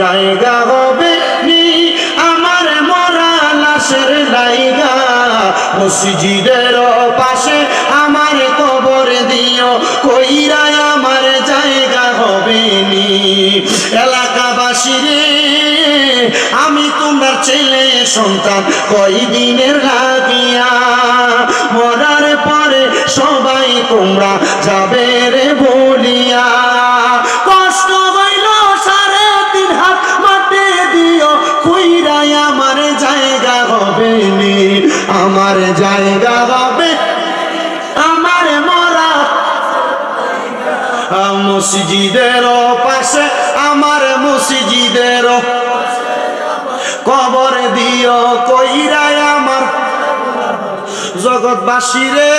জায়গা হবে নি, আমার মরা লাশের লাইগা মসজিদের পাশে আমার কবর দিও, কইরা আমার জায়গা হবে নি। এলাকাবাসী রে, আমি তোমার ছেলে সন্তান কয়দিনের লাগিয়া, মরার পরে সবাই তোমরা যাবে রে বলিয়া। কষ্ট হইল 3.5 হাত মাটি দিও, কইরাই আমার জায়গা হবে নি, আমার জায়গা হবে আমার মরা মসজিদের পাশে আমার মসজিদের কবর দিও, কইরাই আমার। জগৎবাসী রে,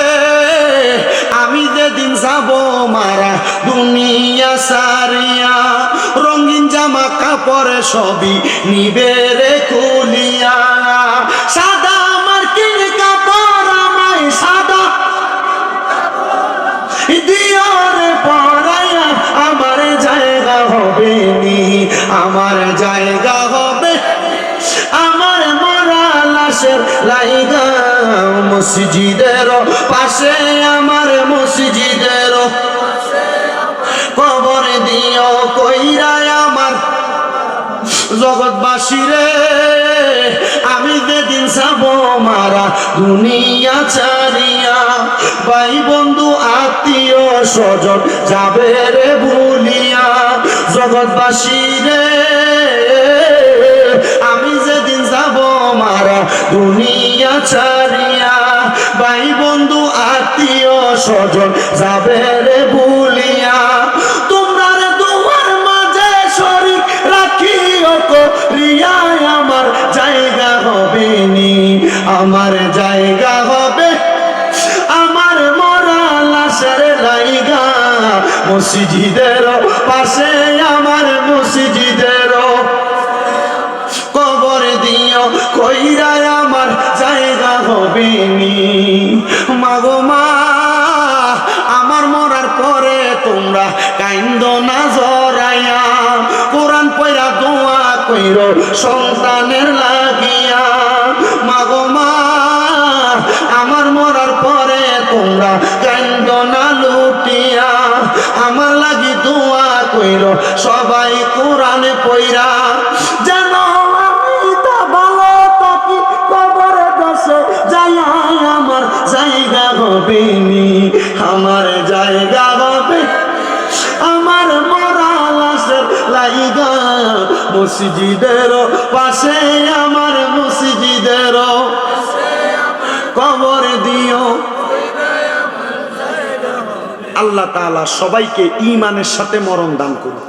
আমি যেদিন যাব মারা দুনিয়া সারিয়া, রঙিন জামা কাপড় সবই নিবে রে খুলিয়া, সাদা আমার কি কাপড় আমায় সাদা দিও রে পরাইয়া, আমার জায়গা হবে নি, আমার জায়গা হবে আমার মরা লাশের লাইগা মসজিদের পাশে আমার মসজিদের কবর দিও, কইরা আমার। জগৎবাসী রে, আমি যেদিন যাব মারা দুনিয়া ছাড়িয়া, ভাই বন্ধু আত্মীয় স্বজন যাবে রে ভুলিয়া। জগৎবাসী রে, আমি যেদিন যাব মারা দুনিয়া ছাড়িয়া, ভাই বন্ধু আত্মীয় স্বজন যাবে রে ভুলিয়া। তোমরা দুয়ার মাঝে শরীক রাখিও করিয়া, আমার জায়গা হবে নি, আমার জায়গা হবে আমার মরা লাশের লাইগা মসজিদের পাশে আমার মসজিদের কবর দিও, কইরা আমার জায়গা হবে নি। মাগো মা, আমার মরার পরে তোমরা কাইন্দো না জরাইয়া, কোরআন পড়া দোয়া কইরো সন্তানের লাগিয়া। মাগো মা, আমার মরার পরে তোমরা কাইন্দো না লুটিয়া, আমার লাগি দোয়া কইরো সবাই কোরআন পড়া, যেন আমার জায়গা হবে নি, আমার জায়গা হবে আমার মরা লাশের লাইগা মসজিদের পাশে আমার মসজিদের কবর দিও। আল্লাহ তাআলা সবাইকে ঈমানের সাথে মরণ দান করুন।